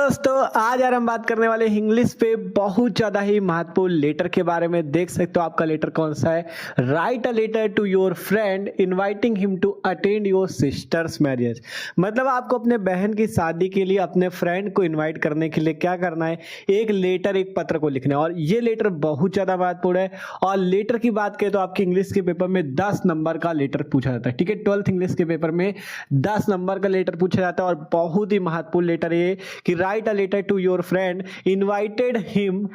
दोस्तों, आज यार हम बात करने वाले इंग्लिश पे बहुत ज़्यादा ही महत्वपूर्ण लेटर के बारे में। देख सकते हो आपका लेटर कौन सा है। Write a letter to your friend inviting him to attend your sister's marriage. मतलब आपको अपने बहन की शादी के लिए अपने फ्रेंड को इनवाइट करने के लिए क्या करना है, एक लेटर, एक पत्र को लिखना है। और ये लेटर बहुत ज़्यादा महत्वपूर्ण है। और लेटर की बात करें तो आपके इंग्लिश के पेपर में 10 नंबर का लेटर पूछा जाता है। ठीक है, 12th इंग्लिश के पेपर में 10 नंबर का लेटर पूछा जाता है और बहुत ही महत्वपूर्ण लेटर है कि write a letter to your friend invited him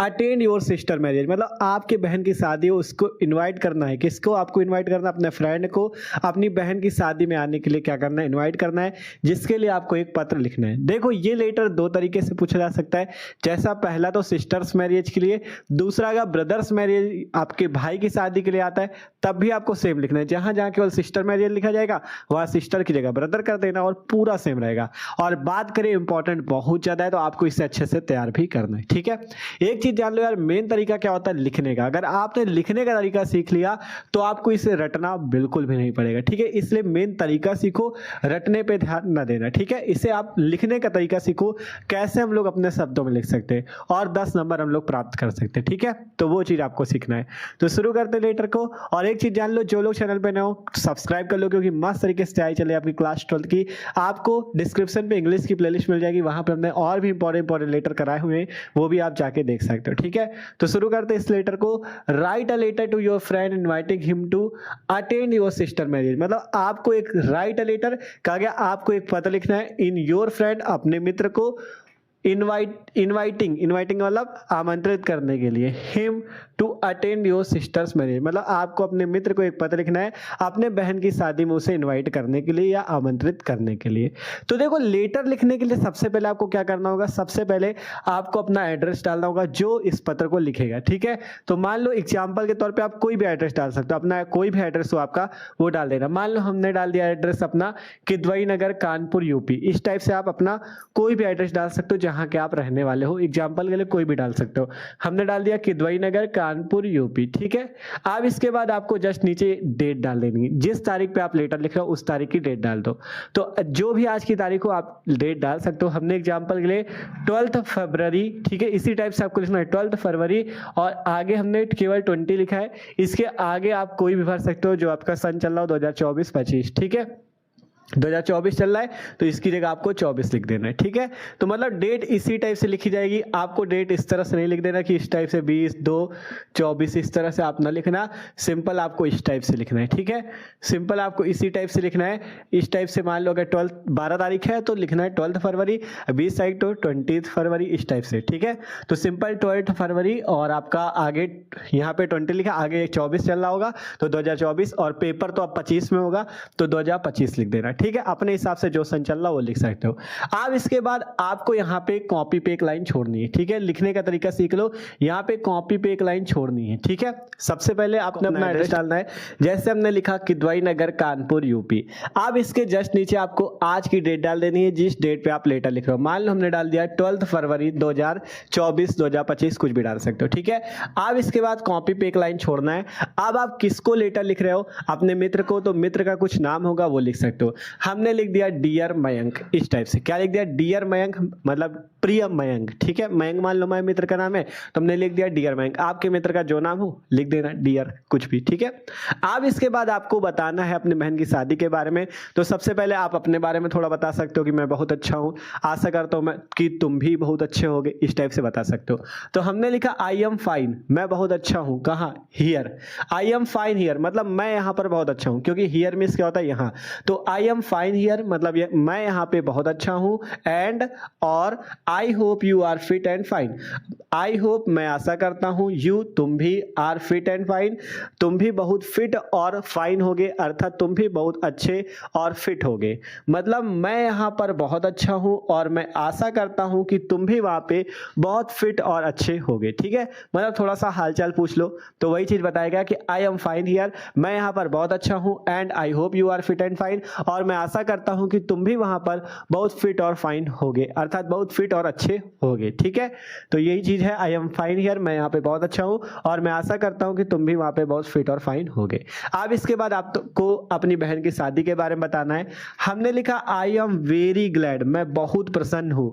attend your sister marriage. मतलब आपके बहन की शादी हो, उसको इनवाइट करना है। किसको आपको इनवाइट करना है? अपने फ्रेंड को अपनी बहन की शादी में आने के लिए क्या करना है, इनवाइट करना है, जिसके लिए आपको एक पत्र लिखना है। देखो, ये लेटर दो तरीके से पूछा जा सकता है। जैसा पहला तो सिस्टर्स मैरिज के लिए, दूसरा अगर ब्रदर्स मैरिज आपके भाई की शादी के लिए आता है तब भी आपको सेम लिखना है। जहां जहां केवल सिस्टर मैरिज लिखा जाएगा वहां सिस्टर की जगह ब्रदर कर देना और पूरा सेम रहेगा। और बात करें इंपॉर्टेंट बहुत ज्यादा है तो आपको इसे अच्छे से तैयार भी करना है। ठीक है, एक चीज जान लो यार, मेन तरीका क्या होता है लिखने का। अगर आपने लिखने का तरीका सीख लिया तो आपको इसे रटना बिल्कुल भी नहीं पड़ेगा। ठीक है, इसलिए मेन तरीका सीखो, रटने पे ध्यान न देना। ठीक है, इसे आप लिखने का तरीका सीखो, कैसे हम लोग अपने शब्दों में लिख सकते हैं और 10 नंबर हम लोग प्राप्त कर सकते हैं। ठीक है, तो वो चीज आपको सीखना है। तो शुरू करते हैं लेटर को। और एक चीज जान लो, जो लोग चैनल पे नए हो सब्सक्राइब कर लो, क्योंकि मस्त तरीके से तैयारी चले आपकी क्लास 12th की। आपको डिस्क्रिप्शन पे इंग्लिश की प्लेलिस्ट मिल जाएगी, वहां पे हमने और भी इंपॉर्टेंट लेटर कराए हुए हैं, वो भी आप जाके देख सकते हो। ठीक है, तो शुरू करते हैं इस लेटर को। Write a letter to your friend inviting him to attend your sister marriage. मतलब आपको एक राइट अ लेटर कहा गया, आपको एक पत्र लिखना है इन योर फ्रेंड, अपने मित्र को, इनवाइटिंग मतलब आमंत्रित करने के लिए, him to attend your sister's marriage. मतलब आपको अपने मित्र को एक पत्र लिखना है अपने बहन की शादी में उसे इनवाइट करने के लिए या आमंत्रित करने के लिए। तो देखो, लेटर लिखने के लिए सबसे पहले आपको क्या करना होगा, सबसे पहले आपको अपना एड्रेस डालना होगा जो इस पत्र को लिखेगा। ठीक है, तो मान लो एग्जाम्पल के तौर पर आप कोई भी एड्रेस डाल सकते हो, अपना कोई भी एड्रेस हो आपका वो डाल देना। मान लो हमने डाल दिया एड्रेस अपना किदवई नगर कानपुर यूपी। इस टाइप से आप अपना कोई भी एड्रेस डाल सकते हो जहां के आप रहने वाले हो। एग्जाम्पल के लिए कोई भी डाल सकते हो। हमने डाल दिया किदवई नगर कानपुर यूपी। ठीक है, अब इसके बाद आपको जस्ट नीचे डेट डाल देनी है। जिस तारीख पे आप लेटर लिख रहे हो उस तारीख की डेट डाल दो। तो जो भी आज की तारीख हो आप डेट डाल सकते हो। हमने एग्जाम्पल के लिए 12th फरवरी, ठीक है, इसी टाइप से आपको लिखना है 12th फरवरी, और आगे हमने केवल 20 लिखा है। इसके आगे आप कोई भी भर सकते हो जो आपका सन चल रहा हो, 2024-25। ठीक है, 2024 चल रहा है तो इसकी जगह आपको 24 लिख देना है। ठीक है, तो मतलब डेट इसी टाइप से लिखी जाएगी। आपको डेट इस तरह से नहीं लिख देना कि इस टाइप से 20-2-24, इस तरह से आप ना लिखना। सिंपल आपको इस टाइप से लिखना है। ठीक है, सिंपल आपको इसी टाइप से लिखना है। इस टाइप से मान लो अगर 12 तारीख है तो लिखना है 12th फरवरी, 20 तारीख तो 20th फरवरी, इस टाइप से। ठीक है, तो सिंपल 12th फरवरी और आपका आगे यहाँ पे 20 लिखा, आगे 24 चल रहा होगा तो 2024, और पेपर तो अब 25 में होगा तो 2025 लिख देना। ठीक है, अपने हिसाब से जो सन चल रहा वो लिख सकते हो। अब इसके बाद आपको यहाँ पे कॉपी पे एक लाइन छोड़नी है। ठीक है, लिखने का तरीका सीख लो। यहाँ पे कॉपी पे एक लाइन छोड़नी है। ठीक है, सबसे पहले आपने अपना एड्रेस डालना है। जैसे हमने लिखा किदवई नगर कानपुर यूपी। अब इसके जस्ट नीचे आपको आज की डेट डाल देनी है, जिस डेट पे आप लेटर लिख रहे हो। मान लो हमने डाल दिया 12th फरवरी 2024, 2025, कुछ भी डाल सकते हो। ठीक है, अब इसके बाद कॉपी पे एक लाइन छोड़ना है। अब आप किसको लेटर लिख रहे हो, अपने मित्र को, तो मित्र का कुछ नाम होगा वो लिख सकते हो। हमने लिख दिया डियर मयंक, इस टाइप से। क्या लिख दिया? डियर मयंक, मतलब प्रिय मयंक। ठीक है, मयंक मान लो मेरे मित्र का नाम है तो हमने लिख दिया डियर मयंक। आपके मित्र का जो नाम हो लिख देना डियर, कुछ भी। ठीक है, अब इसके बाद आपको बताना है अपनी बहन की शादी के बारे में। तो सबसे पहले आप अपने बारे में थोड़ा बता सकते हो कि मैं बहुत अच्छा हूं, आशा करता हूं मैं कि तुम भी बहुत अच्छे होगे, इस टाइप से बता सकते हो। तो हमने लिखा आई एम फाइन, मैं बहुत अच्छा हूं। कहाँ? Here. I am fine here, मतलब मैं यहाँ पर बहुत अच्छा हूं, क्योंकि हियर मींस क्या होता है? यहाँ। तो आई एम फाइन हियर मतलब मैं यहाँ पे बहुत अच्छा हूँ। एंड और I hope you are fit and fine. I hope, मैं आशा करता हूँ, यू, तुम भी, आर फिट एंड फाइन, तुम भी बहुत फिट और फाइन होगे, अर्थात तुम भी बहुत अच्छे और फिट होगे। मतलब मैं यहाँ पर बहुत अच्छा हूँ और मैं आशा करता हूँ कि तुम भी वहाँ पे बहुत फिट और अच्छे होगे। ठीक है, मतलब थोड़ा सा हालचाल पूछ लो तो वही चीज बताएगा कि आई एम फाइन हियर, मैं यहाँ पर बहुत अच्छा हूँ, and I hope you are fit and fine, और मैं आशा करता हूं कि तुम भी वहां पर बहुत फिट और फाइन होगे, अर्थात बहुत फिट और अच्छे होगे। ठीक है, तो यही चीज है, आई एम फाइन हियर, मैं यहाँ पे बहुत अच्छा हूं और मैं आशा करता हूं कि तुम भी वहां पे बहुत फिट और फाइन होगे। अब इसके बाद आपको अपनी बहन की शादी के बारे में बताना है। हमने लिखा आई एम वेरी ग्लैड, मैं बहुत प्रसन्न हूं।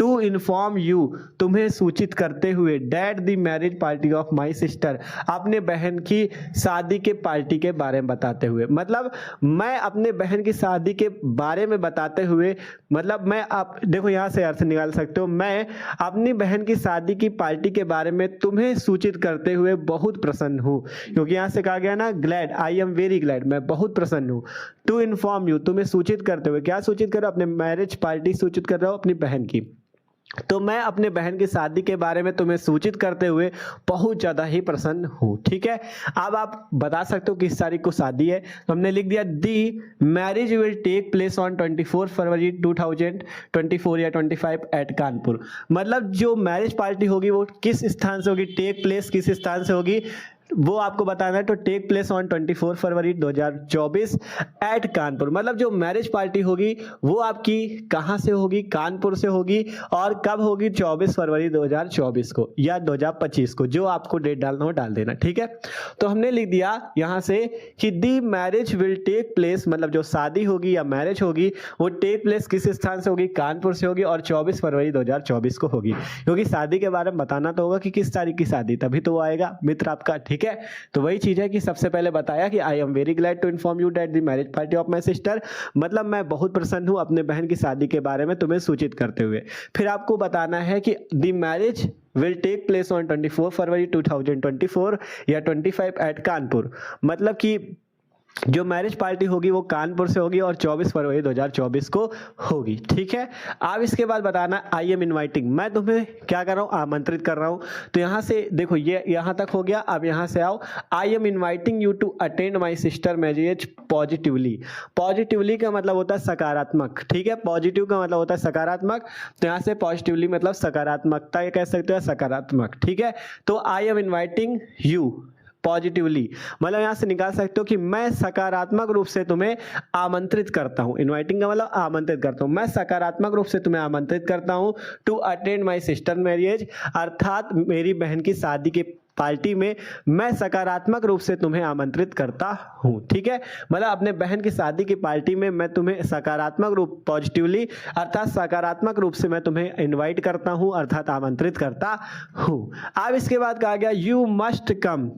टू इन्फॉर्म यू, तुम्हें सूचित करते हुए, that the marriage party of my sister, अपने बहन की शादी के पार्टी के बारे में बताते हुए। मतलब मैं अपने बहन की शादी के बारे में बताते हुए, मतलब मैं आप देखो यहाँ से अर्थ निकाल सकते हो, मैं अपनी बहन की शादी की पार्टी के बारे में तुम्हें सूचित करते हुए बहुत प्रसन्न हूँ। क्योंकि यहाँ से कहा गया ना glad, I am very glad, मैं बहुत प्रसन्न हूँ। टू इन्फॉर्म यू, तुम्हें सूचित करते हुए, क्या सूचित कर रहे हो? अपने मैरिज पार्टी सूचित कर रहे हो अपनी बहन की। तो मैं अपने बहन की शादी के बारे में तुम्हें सूचित करते हुए बहुत ज़्यादा ही प्रसन्न हूँ। ठीक है, अब आप बता सकते हो किस तारीख को शादी है। तो हमने लिख दिया the marriage will take place on 24 फरवरी 2024 या 25 एट कानपुर। मतलब जो मैरिज पार्टी होगी वो किस स्थान से होगी, टेक प्लेस किस स्थान से होगी वो आपको बताना है। तो take place on 24 February 2024 at Kanpur. मतलब जो मैरिज पार्टी होगी वो आपकी कहाँ से होगी, कानपुर से होगी। और कब होगी? 24 फरवरी 2024 को या 2025 को, जो आपको डेट डालना हो डाल देना। ठीक है, तो हमने लिख दिया यहाँ से कि दी मैरिज विल टेक प्लेस, मतलब जो शादी होगी या मैरिज होगी वो टेक प्लेस किस स्थान से होगी, कानपुर से होगी, और 24 फरवरी 2024 को होगी। क्योंकि शादी के बारे में बताना तो होगा कि किस तारीख की शादी, तभी तो वो आएगा मित्र आपका। ठीक है, तो वही चीज है कि सबसे पहले बताया कि I am very glad to inform you that the marriage party of my sister, मतलब मैं बहुत प्रसन्न हूं अपने बहन की शादी के बारे में तुम्हें सूचित करते हुए। फिर आपको बताना है कि the marriage will take place on 24 फरवरी 2024 या 25 एट कानपुर। मतलब कि जो मैरिज पार्टी होगी वो कानपुर से होगी और 24 फरवरी 2024 को होगी। ठीक है, अब इसके बाद बताना आई एम इनवाइटिंग, मैं तुम्हें क्या कर रहा हूँ, आमंत्रित कर रहा हूँ। तो यहाँ से देखो ये यहाँ तक हो गया। अब यहाँ से आओ, I am inviting you to attend my sister marriage positively. Positively का मतलब होता है सकारात्मक। ठीक है, पॉजिटिव का मतलब होता है सकारात्मक, तो यहाँ से पॉजिटिवली मतलब सकारात्मकता कह सकते हो, सकारात्मक। ठीक है, तो आई एम इनवाइटिंग यू पॉजिटिवली, मतलब यहां से निकाल सकते हो कि मैं सकारात्मक रूप से तुम्हें आमंत्रित करता हूं। इनवाइटिंग का मतलब आमंत्रित करता हूं, मैं सकारात्मक रूप से तुम्हें आमंत्रित करता हूं to attend my sister marriage, अर्थात मेरी बहन की शादी के पार्टी में मैं सकारात्मक रूप से तुम्हें आमंत्रित करता हूं। ठीक है, मतलब अपने बहन की शादी की पार्टी में मैं तुम्हें सकारात्मक रूप, पॉजिटिवली अर्थात सकारात्मक रूप से मैं तुम्हें इनवाइट करता हूं, अर्थात आमंत्रित करता हूं। अब इसके बाद कहा गया you must come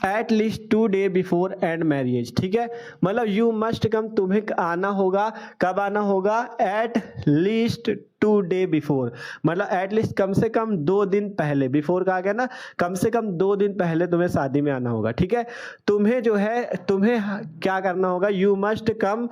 at least 2 day before and marriage. ठीक है, मतलब यू मस्ट कम, तुम्हें आना होगा। कब आना होगा? एट लीस्ट 2 डे बिफोर, मतलब एटलीस्ट कम से कम 2 दिन पहले। बिफोर कहा गया ना, कम से कम 2 दिन पहले तुम्हें शादी में आना होगा। ठीक है, तुम्हें जो है तुम्हें क्या करना होगा, you must come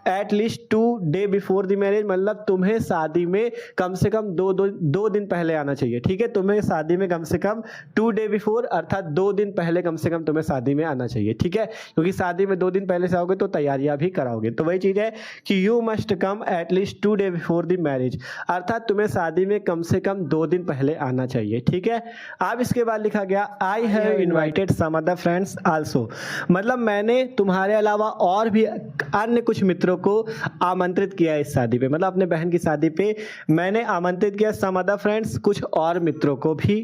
at least 2 day before the marriage, मतलब तुम्हें शादी में कम से कम 2 दिन पहले आना चाहिए। ठीक है, तुम्हें शादी में कम से कम 2 डे बिफोर अर्थात 2 दिन पहले कम से कम तुम्हें शादी में आना चाहिए। ठीक है, क्योंकि शादी में 2 दिन पहले से आओगे तो तैयारियां भी कराओगे। तो वही चीज है कि you must come at least 2 day before the marriage, अर्थात तुम्हें शादी में कम से कम 2 दिन पहले आना चाहिए। ठीक है, अब इसके बाद लिखा गया I have invited some other friends also, मतलब मैंने तुम्हारे अलावा और भी अन्य कुछ मित्रों को आमंत्रित किया इस शादी पे, मतलब अपने बहन की शादी पे मैंने आमंत्रित किया। सम अदर फ्रेंड्स, कुछ और मित्रों को भी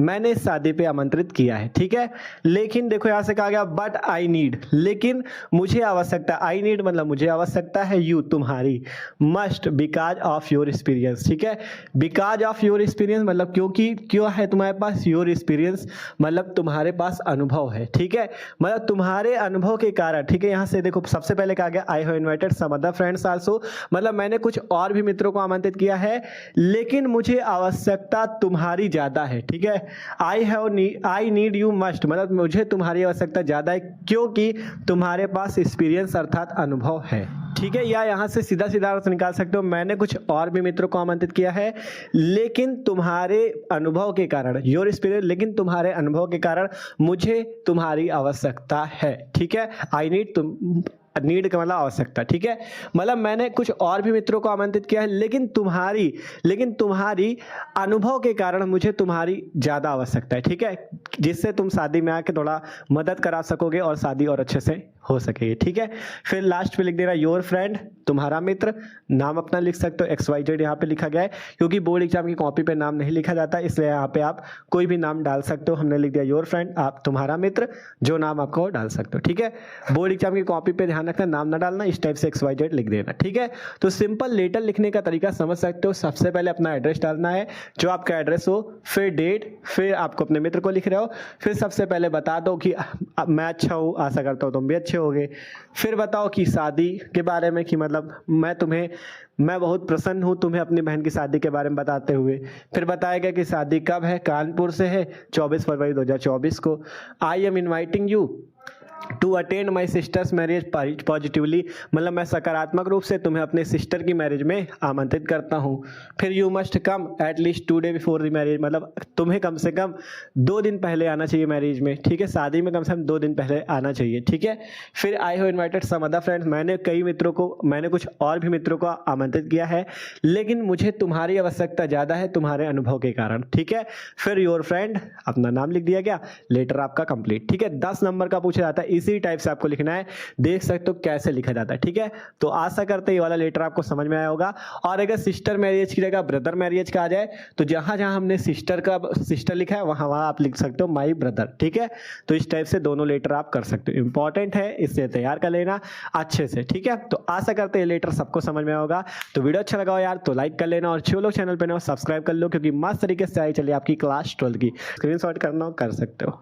मैंने इस शादी पे आमंत्रित किया है। ठीक है, लेकिन देखो यहां से कहा गया बट आई नीड, लेकिन मुझे आवश्यकता, आई नीड मतलब मुझे आवश्यकता है, यू तुम्हारी, must because of your experience. ठीक है, बिकॉज ऑफ योर एक्सपीरियंस मतलब क्योंकि, क्यों है तुम्हारे पास, योर एक्सपीरियंस मतलब तुम्हारे पास अनुभव है। ठीक है, मतलब तुम्हारे अनुभव के कारण। ठीक है, यहां से देखो सबसे पहले कहा गया I have invited some other friends also, मतलब मैंने कुछ और भी मित्रों को आमंत्रित किया है, लेकिन मुझे आवश्यकता तुम्हारी ज्यादा है। ठीक है, आई नीड यू मस्ट मतलब मुझे तुम्हारी आवश्यकता ज्यादा है क्योंकि तुम्हारे पास एक्सपीरियंस अर्थात अनुभव है। ठीक है, या यहां से सीधा सीधा अर्थ निकाल सकते हो, मैंने कुछ और भी मित्रों को आमंत्रित किया है लेकिन तुम्हारे अनुभव के कारण, योर एक्सपीरियंस, लेकिन तुम्हारे अनुभव के कारण मुझे तुम्हारी आवश्यकता है। ठीक है, आई नीड, तुम नीड का मतलब आवश्यकता। ठीक है, मतलब मैंने कुछ और भी मित्रों को आमंत्रित किया है लेकिन तुम्हारी अनुभव के कारण मुझे तुम्हारी ज्यादा आवश्यकता है। ठीक है, जिससे तुम शादी में आके थोड़ा मदद करा सकोगे और शादी और अच्छे से हो सके, ठीक है। फिर लास्ट पे लिख देना योर फ्रेंड, तुम्हारा मित्र, नाम अपना लिख सकते हो, XYZ यहाँ पे लिखा गया है, क्योंकि बोर्ड एग्जाम की कॉपी पे नाम नहीं लिखा जाता, इसलिए यहाँ पे आप कोई भी नाम डाल सकते हो। हमने लिख दिया योर फ्रेंड, आप तुम्हारा मित्र, जो नाम आपको डाल सकते हो, ठीक है। बोर्ड एग्जाम की कॉपी पे ध्यान रखना, नाम ना डालना, इस टाइप से XYZ लिख देना, ठीक है। तो सिंपल लेटर लिखने का तरीका समझ सकते हो। सबसे पहले अपना एड्रेस डालना है, जो आपका एड्रेस हो, फिर डेट, फिर आपको अपने मित्र को लिख रहे हो, फिर सबसे पहले बता दो कि मैं अच्छा हूँ, आशा करता हूँ तुम भी अच्छे होगे। फिर बताओ कि शादी के बारे में, कि मतलब मैं बहुत प्रसन्न हूँ तुम्हें अपनी बहन की शादी के बारे में बताते हुए। फिर बताएगा कि शादी कब है, कानपुर से है, 24 फरवरी 2024 को। I am inviting you to attend my sister's marriage positively, मतलब मैं सकारात्मक रूप से तुम्हें अपने सिस्टर की मैरिज में आमंत्रित करता हूँ। फिर you must come at least 2 day before the marriage, मतलब तुम्हें कम से कम 2 दिन पहले आना चाहिए मैरिज में, ठीक है। शादी में कम से कम 2 दिन पहले आना चाहिए, ठीक है। फिर I have invited some other friends, मैंने कुछ और भी मित्रों को आमंत्रित किया है, लेकिन मुझे तुम्हारी आवश्यकता ज़्यादा है तुम्हारे अनुभव के कारण, ठीक है। फिर योर फ्रेंड, अपना नाम लिख दिया गया, लेटर आपका कंप्लीट, ठीक है। 10 नंबर का पूछा जाता है, इसी टाइप से आपको लिखना है। देख सकते हो कैसे लिखा जाता है, ठीक है। तो आशा करते हैं ये वाला लेटर आपको समझ में आया होगा। और अगर सिस्टर मैरिज की जगह ब्रदर मैरिज का आ जाए, तो जहां जहां हमने सिस्टर लिखा है वहां आप लिख सकते हो माई ब्रदर, ठीक है। तो इस टाइप से दोनों लेटर आप कर सकते हो, इंपॉर्टेंट है, इससे तैयार कर लेना अच्छे से, ठीक है। तो आशा करते हैं ये लेटर सबको समझ में होगा। तो वीडियो अच्छा लगा हो यार तो लाइक कर लेना, और जो लोग चैनल पे ना सब्सक्राइब कर लो, क्योंकि मस्त तरीके से आई चलिए आपकी क्लास 12 की। स्क्रीनशॉट करना हो कर सकते हो।